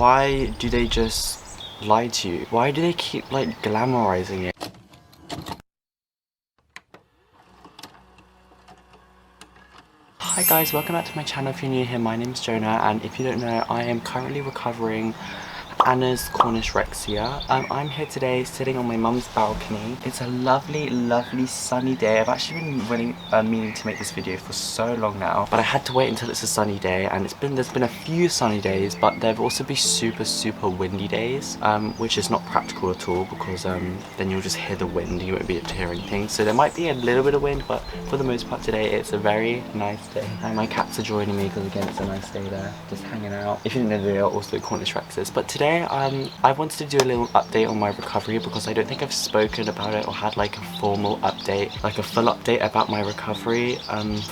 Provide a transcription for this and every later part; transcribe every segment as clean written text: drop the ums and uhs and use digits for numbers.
why do they just lie to you? Why do they keep like glamorizing it? Hi guys, welcome back to my channel. If you're new here, my name is Jonah, and if you don't know, I am currently recovering Anna's anorexia. I'm here today sitting on my mum's balcony. It's a lovely, lovely sunny day. I've actually been really meaning to make this video for so long now, but I had to wait until it's a sunny day, and there's been a few sunny days, but there've also been super windy days, which is not practical at all because then you'll just hear the wind, you won't be able to hear anything. So there might be a little bit of wind, but for the most part today it's a very nice day. And my cats are joining me because again it's a nice day there, just hanging out. If you didn't know, they are also anorexia. But today I wanted to do a little update on my recovery because I don't think I've spoken about it or had like a formal update, like a full update about my recovery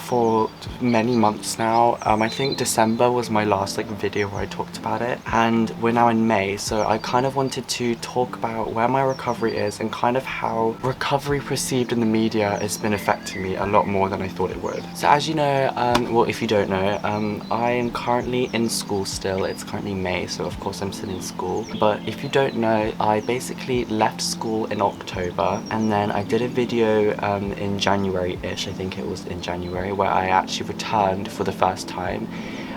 for many months now. I think December was my last like video where I talked about it, and we're now in May, so I kind of wanted to talk about where my recovery is and kind of how recovery perceived in the media has been affecting me a lot more than I thought it would. So as you know, well, if you don't know, I am currently in school still. It's currently May, so of course I'm still in school. But if you don't know, I basically left school in October, and then I did a video in January-ish, I think it was in January, where I actually returned for the first time.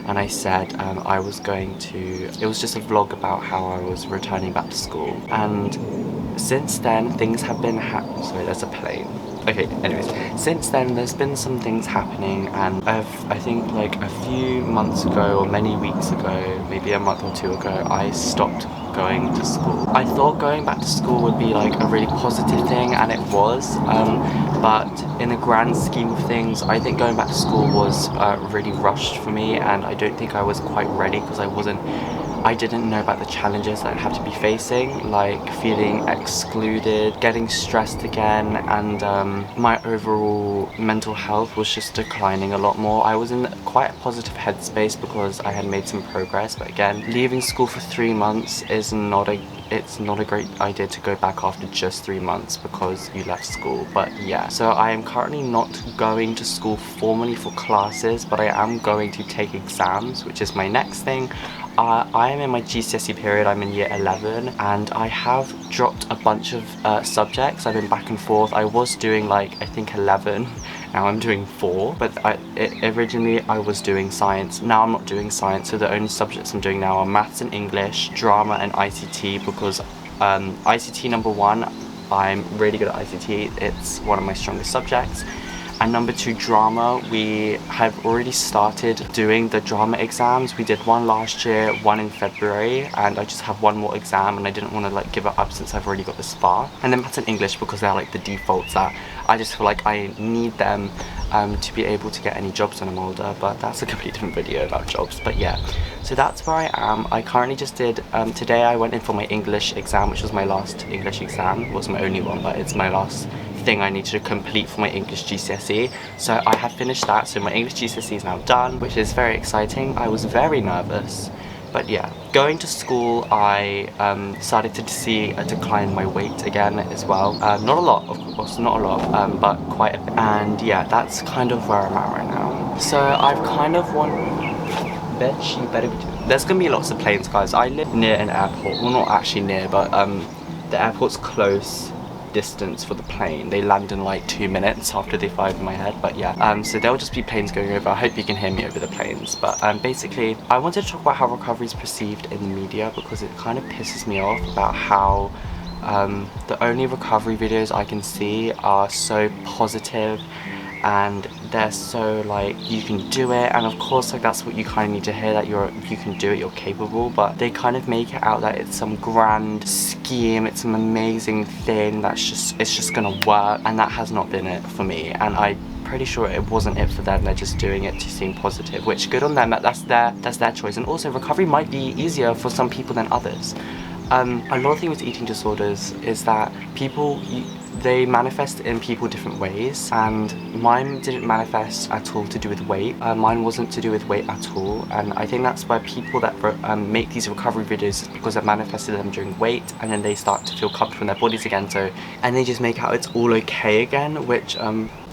And I said I was going to, it was just a vlog about how I was returning back to school. And since then things have been sorry, there's a plane. Okay, anyways, since then there's been some things happening, and I think like a few months ago or many weeks ago, maybe a month or two ago, I stopped going to school. I thought going back to school would be like a really positive thing, and it was, but in the grand scheme of things, I think going back to school was really rushed for me, and I don't think I was quite ready because I didn't know about the challenges that I'd have to be facing, like feeling excluded, getting stressed again, and my overall mental health was just declining a lot more. I was in quite a positive headspace because I had made some progress, but again, leaving school for 3 months is not a great idea to go back after just 3 months because you left school. But yeah, so I am currently not going to school formally for classes, but I am going to take exams, which is my next thing. I am in my GCSE period. I'm in year 11, and I have dropped a bunch of subjects. I've been back and forth. I was doing like I think 11, now I'm doing 4, but originally I was doing science. Now I'm not doing science, so the only subjects I'm doing now are maths and English, drama and ICT, because ICT number 1, I'm really good at ICT. It's one of my strongest subjects. And number 2, drama, we have already started doing the drama exams. We did one last year, one in February, and I just have one more exam, and I didn't want to like give it up since I've already got this far. And then maths and English, because they're like the defaults that I just feel like I need them to be able to get any jobs when I'm older, but that's a completely different video about jobs. But yeah, so that's where I am. I currently just did, today I went in for my English exam, which was my last English exam. It wasn't my only one, but it's my last thing I need to complete for my English GCSE. So I have finished that, so my English GCSE is now done, which is very exciting. I was very nervous, but yeah. Going to school, I started to see a decline in my weight again as well. Not a lot, of course, not a lot, but quite a bit. And yeah, that's kind of where I'm at right now. So I've kind of bitch, you better be doing. There's gonna be lots of planes, guys. I live near an airport. Well, not actually near, but the airport's close distance for the plane. They land in like 2 minutes after they fly over my head. But yeah, so there'll just be planes going over. I hope you can hear me over the planes. But basically I wanted to talk about how recovery is perceived in the media, because it kind of pisses me off about how the only recovery videos I can see are so positive, and they're so like, you can do it, and of course like that's what you kind of need to hear, that you can do it, you're capable. But they kind of make it out that it's some grand scheme, it's some amazing thing it's just gonna work, and that has not been it for me, and I'm pretty sure it wasn't it for them. They're just doing it to seem positive, which good on them. That's their choice. And also recovery might be easier for some people than others. A lot of things with eating disorders is that people, they manifest in people different ways, and mine didn't manifest at all to do with weight. Mine wasn't to do with weight at all, and I think that's why people that make these recovery videos is because it manifested them during weight, and then they start to feel comfortable in their bodies again, and they just make out it's all okay again, which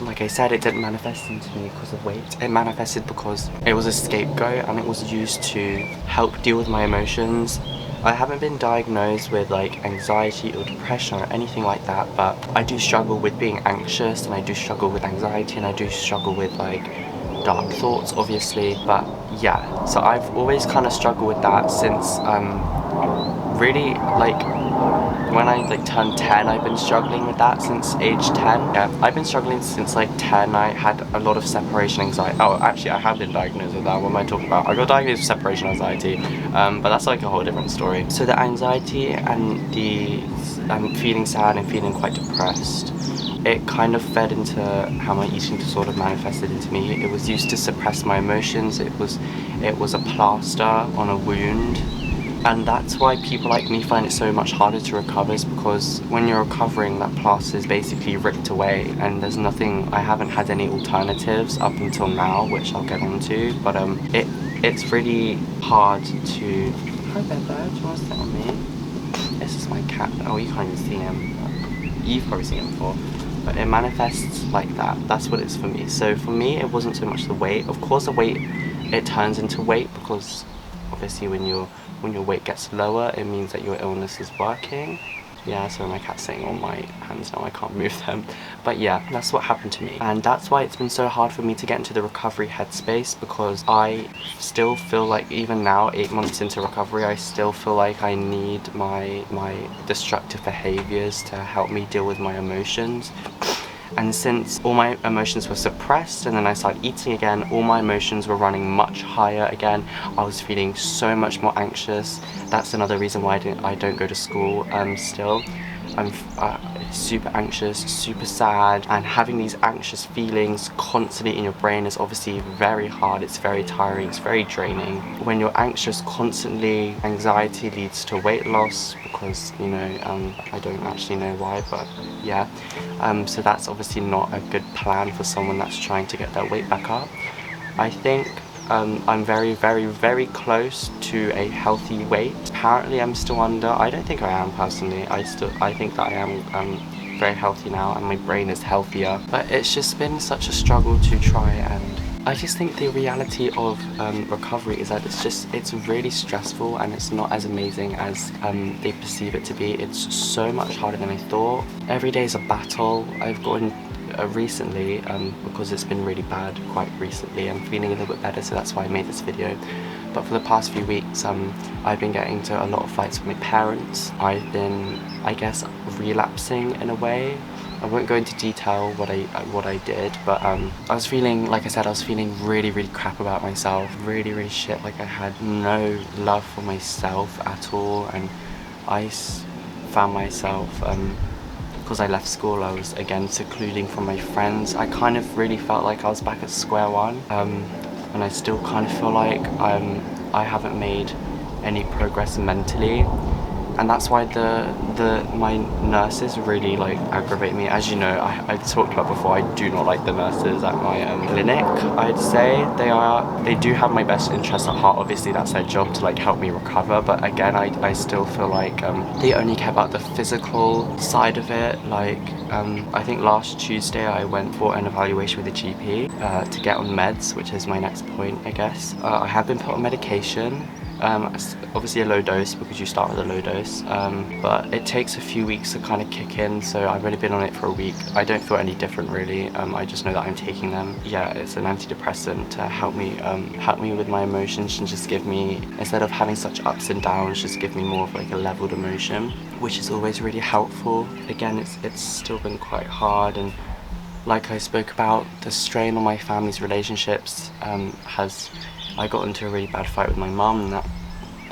like I said, it didn't manifest into me because of weight. It manifested because it was a scapegoat, and it was used to help deal with my emotions. I haven't been diagnosed with like anxiety or depression or anything like that, but I do struggle with being anxious, and I do struggle with anxiety, and I do struggle with like dark thoughts, obviously. But yeah, so I've always kind of struggled with that since really like when I like turned 10. I've been struggling with that since age 10. Yeah, I've been struggling since like 10. I had a lot of separation anxiety. Oh, actually I have been diagnosed with that. What am I talking about? I got diagnosed with separation anxiety, but that's like a whole different story. So the anxiety and the feeling sad and feeling quite depressed, it kind of fed into how my eating disorder manifested into me. It was used to suppress my emotions. It was a plaster on a wound. And that's why people like me find it so much harder to recover, is because when you're recovering, that plaster is basically ripped away, and there's nothing. I haven't had any alternatives up until now, which I'll get onto, but it's really hard to... Hi Bella, do you want to sit on me? This is my cat. Oh, you can't even see him. You've probably seen him before. But it manifests like that. That's what it's for me. So for me, it wasn't so much the weight. Of course the weight, it turns into weight, because obviously when your weight gets lower, it means that your illness is working. Yeah, so my cat's sitting on my hands now, I can't move them. But yeah, that's what happened to me. And that's why it's been so hard for me to get into the recovery headspace, because I still feel like, even now, 8 months into recovery, I still feel like I need my destructive behaviors to help me deal with my emotions. And since all my emotions were suppressed and then I started eating again, all my emotions were running much higher again. I was feeling so much more anxious. That's another reason why I don't go to school still. I'm super anxious, super sad, and having these anxious feelings constantly in your brain is obviously very hard. It's very tiring, it's very draining. When you're anxious constantly, anxiety leads to weight loss, because, you know, I don't actually know why, but yeah. So that's obviously not a good plan for someone that's trying to get their weight back up. I think I'm very, very, very close to a healthy weight. Apparently I'm still under. I don't think I am personally. I think that I am very healthy now, and my brain is healthier. But it's just been such a struggle to try, and I just think the reality of recovery is that it's really stressful, and it's not as amazing as they perceive it to be. It's so much harder than I thought. Every day is a battle. I've gotten recently, because it's been really bad quite recently, I'm feeling a little bit better, so that's why I made this video. But for the past few weeks, I've been getting into a lot of fights with my parents. I've been, I guess, relapsing in a way. I won't go into detail what I did, but I was feeling, like I said, I was feeling really, really crap about myself, really, really shit. Like I had no love for myself at all, and I found myself, because I left school, I was again secluding from my friends. I kind of really felt like I was back at square one, and I still kind of feel like I haven't made any progress mentally, and that's why my nurses really like aggravate me. As you know, I've talked about before, I do not like the nurses at my clinic. I'd say they do have my best interests at heart. Obviously that's their job to like help me recover, but again, I still feel like they only care about the physical side of it. Like I think last Tuesday I went for an evaluation with a GP to get on meds, which is my next point, I guess. I have been put on medication. Obviously a low dose, because you start with a low dose, but it takes a few weeks to kind of kick in, so I've only been on it for a week. I don't feel any different really. I just know that I'm taking them. Yeah, it's an antidepressant to help me with my emotions, and just give me, instead of having such ups and downs, just give me more of like a leveled emotion, which is always really helpful. Again, it's still been quite hard, and like I spoke about, the strain on my family's relationships I got into a really bad fight with my mum, and that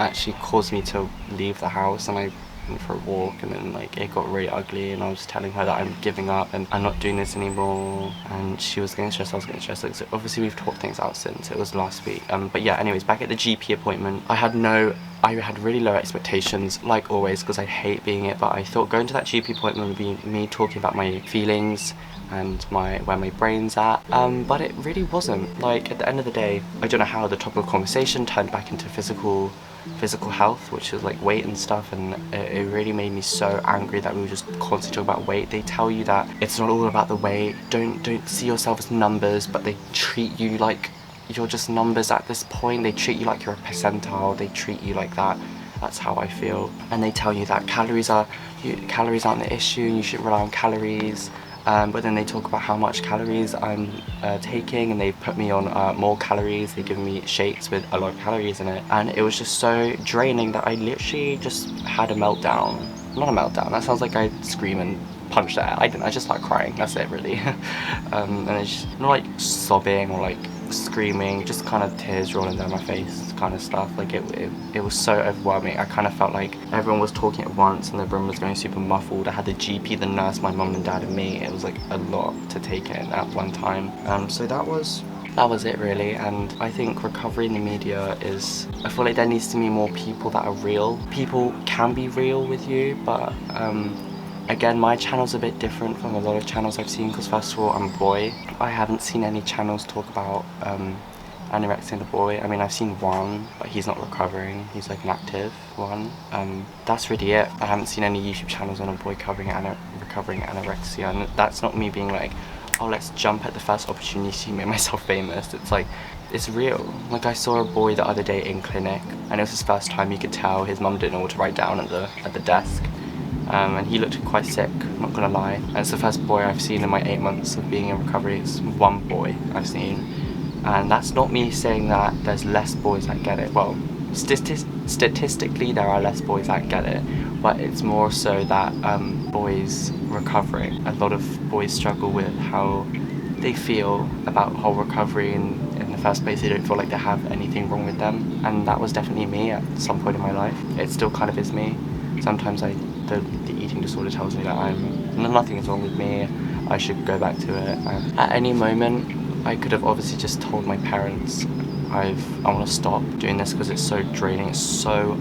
actually caused me to leave the house, and I taking her for a walk, and then like it got really ugly, and I was telling her that I'm giving up and I'm not doing this anymore, and she was getting stressed, I was getting stressed. Like, so obviously we've talked things out since. It was last week, but yeah, anyways, back at the GP appointment, I had really low expectations, like always, because I hate being it, but I thought going to that GP appointment would be me talking about my feelings and where my brain's at, but it really wasn't. Like, at the end of the day, I don't know how the topic of conversation turned back into physical health, which is like weight and stuff, and it really made me so angry that we were just constantly talking about weight. They tell you that it's not all about the weight, don't see yourself as numbers, but they treat you like you're just numbers at this point. They treat you like you're a percentile, they treat you like that. That's how I feel. And they tell you that calories aren't the issue, you shouldn't rely on calories. But then they talk about how much calories I'm taking, and they put me on more calories. They give me shakes with a lot of calories in it, and it was just so draining that I literally just had a meltdown. Not a meltdown, that sounds like I scream and punch the air. I didn't, I just started crying, that's it really. And it's just not like sobbing or like screaming, just kind of tears rolling down my face kind of stuff. Like it was so overwhelming. I kind of felt like everyone was talking at once and the room was going super muffled. I had the GP, the nurse, my mum and dad and me. It was like a lot to take in at one time. So that was it really. And I think recovery in the media is, I feel like there needs to be more people that are real. People can be real with you, but again, my channel's a bit different from a lot of channels I've seen, because first of all, I'm a boy. I haven't seen any channels talk about anorexia in a boy. I mean, I've seen one, but he's not recovering. He's like an active one. That's really it. I haven't seen any YouTube channels on a boy recovering anorexia, and that's not me being like, oh, let's jump at the first opportunity to make myself famous. It's like, it's real. Like, I saw a boy the other day in clinic, and it was his first time. You could tell his mum didn't know what to write down at the desk. And he looked quite sick, not gonna lie. And it's the first boy I've seen in my 8 months of being in recovery. It's one boy I've seen. And that's not me saying that there's less boys that get it. Well, statistically there are less boys that get it, but it's more so that boys recovering. A lot of boys struggle with how they feel about whole recovery in the first place. They don't feel like they have anything wrong with them. And that was definitely me at some point in my life. It still kind of is me. Sometimes the eating disorder tells me that nothing is wrong with me, I should go back to it. At any moment, I could have obviously just told my parents, I want to stop doing this because it's so draining, it's so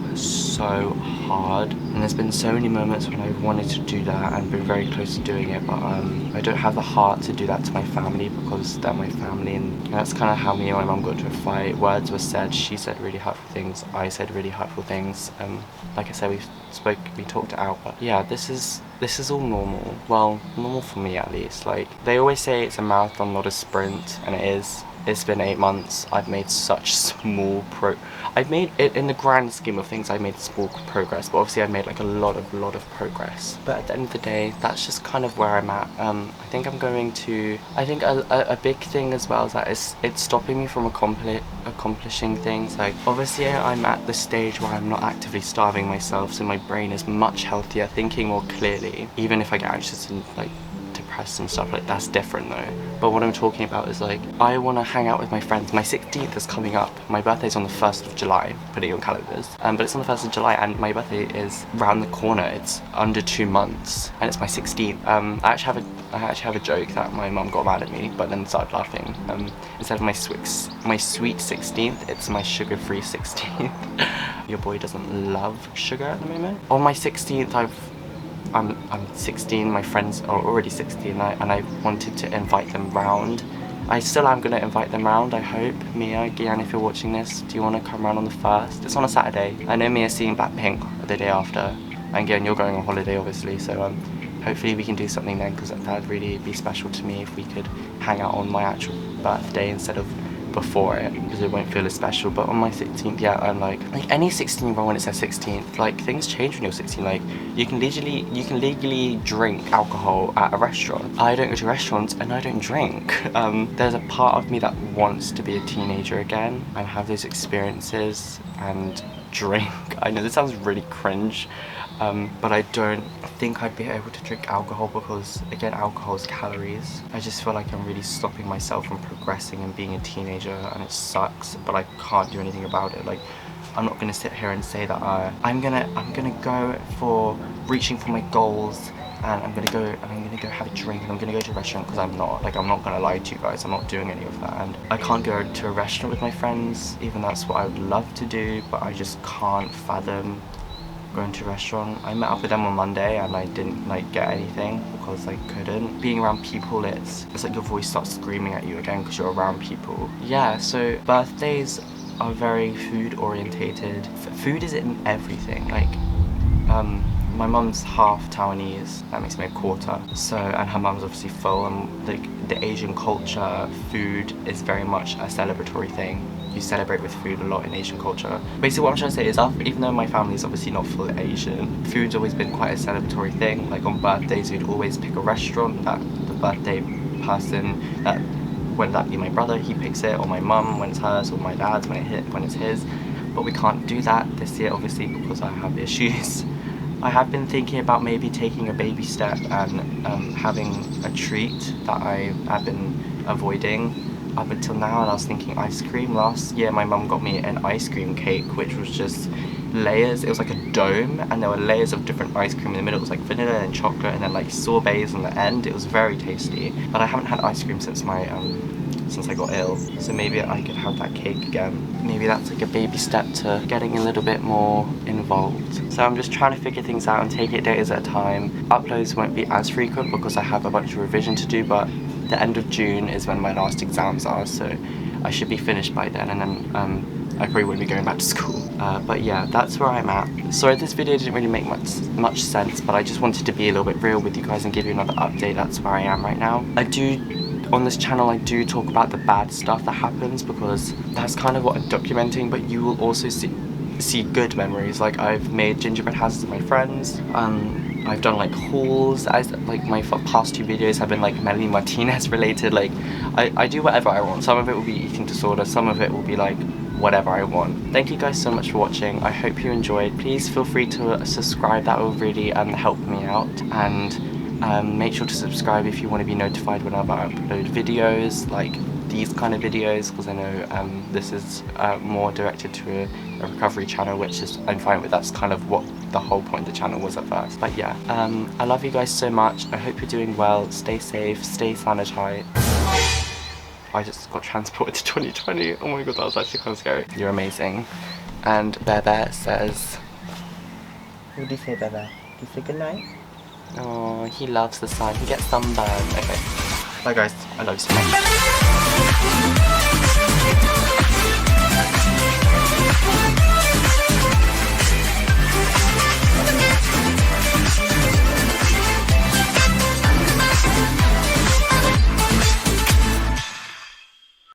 hard. And there's been so many moments when I wanted to do that and been very close to doing it, but I don't have the heart to do that to my family because they're my family, and that's kind of how me and my mum got into a fight. Words were said, she said really hurtful things, I said really hurtful things. Like I said, we talked it out, but yeah, this is all normal. Well, normal for me at least. Like, they always say it's a marathon, not a sprint, and it is. It's been 8 months. I've made such small I've made it, in the grand scheme of things, I made small progress, but obviously I made like a lot of progress. But at the end of the day, that's just kind of where I'm at. I think I'm going to, I think a big thing as well is that it's stopping me from accomplishing things. Like, obviously I'm at the stage where I'm not actively starving myself, so my brain is much healthier, thinking more clearly. Even if I get anxious and like depressed and stuff, like, that's different though. But what I'm talking about is, like, I want to hang out with my friends. My 16th is coming up. My birthday's on the 1st of July, putting it on calendars. But it's on the 1st of July and my birthday is round the corner. It's under 2 months and it's my 16th. I actually have a joke that my mum got mad at me, but then started laughing. Instead of my sweet 16th, it's my sugar-free 16th. Your boy doesn't love sugar at the moment. On my 16th, I'm 16, my friends are already 16, and I wanted to invite them round. I still am going to invite them round, I hope. Mia, Gian, if you're watching this, do you want to come round on the 1st? It's on a Saturday. I know Mia's seeing Blackpink the day after, and Gian, you're going on holiday obviously, so hopefully we can do something then, because that'd really be special to me if we could hang out on my actual birthday instead of before it, because it won't feel as special. But on my 16th, yeah, I'm like any 16-year-old when it's their 16th, like, things change when you're 16. Like, you can legally drink alcohol at a restaurant. I don't go to restaurants and I don't drink. There's a part of me that wants to be a teenager again and have those experiences and drink. I know this sounds really cringe, but I don't think I'd be able to drink alcohol because, again, alcohol is calories. I just feel like I'm really stopping myself from progressing and being a teenager, and it sucks, but I can't do anything about it. Like, I'm not gonna sit here and say that I'm gonna go for reaching for my goals, and I'm gonna go have a drink, and I'm gonna go to a restaurant, because I'm not. Like, I'm not gonna lie to you guys, I'm not doing any of that. And I can't go to a restaurant with my friends, even though that's what I would love to do, but I just can't fathom going to a restaurant. I met up with them on Monday and I didn't like get anything because I couldn't. Being around people, it's like your voice starts screaming at you again because you're around people. Yeah, so birthdays are very food orientated. Food is in everything. Like, my mum's half Taiwanese, that makes me a quarter. So, and her mum's obviously full, and like the Asian culture, food is very much a celebratory thing. You celebrate with food a lot in Asian culture. Basically what I'm trying to say is, even though my family is obviously not full Asian, food's always been quite a celebratory thing. Like on birthdays, we'd always pick a restaurant that the birthday person, that whether that be my brother, he picks it, or my mum when it's hers, or my dad's when it's his. But we can't do that this year, obviously, because I have issues. I have been thinking about maybe taking a baby step and having a treat that I have been avoiding up until now, and I was thinking ice cream. Last year my mum got me an ice cream cake, which was just layers. It was like a dome, and there were layers of different ice cream in the middle. It was like vanilla and chocolate, and then like sorbets on the end. It was very tasty, but I haven't had ice cream since I got ill, so maybe I could have that cake again. Maybe that's like a baby step to getting a little bit more involved. So I'm just trying to figure things out and take it days at a time. Uploads won't be as frequent because I have a bunch of revision to do, but the end of June is when my last exams are, so I should be finished by then, and then I probably won't be going back to school. But yeah, that's where I'm at. Sorry this video didn't really make much sense, but I just wanted to be a little bit real with you guys and give you another update. That's where I am right now. On this channel I do talk about the bad stuff that happens, because that's kind of what I'm documenting, but you will also see good memories. Like, I've made gingerbread houses with my friends, I've done like hauls, like my past 2 videos have been like Melanie Martinez related. Like, I do whatever I want. Some of it will be eating disorder, some of it will be like whatever I want. Thank you guys so much for watching. I hope you enjoyed. Please feel free to subscribe, that will really help me out, and make sure to subscribe if you want to be notified whenever I upload videos like these kind of videos, because I know this is more directed to a recovery channel, which is I'm fine with. That's kind of what the whole point of the channel was at first. But yeah, I love you guys so much. I hope you're doing well. Stay safe, stay sanitized. I just got transported to 2020. Oh my god, that was actually kind of scary. You're amazing. And Bebe says, what do you say, Bebe? Do you say good night? Oh, he loves the sun. He gets sunburned. Okay. Bye guys. I love you so much.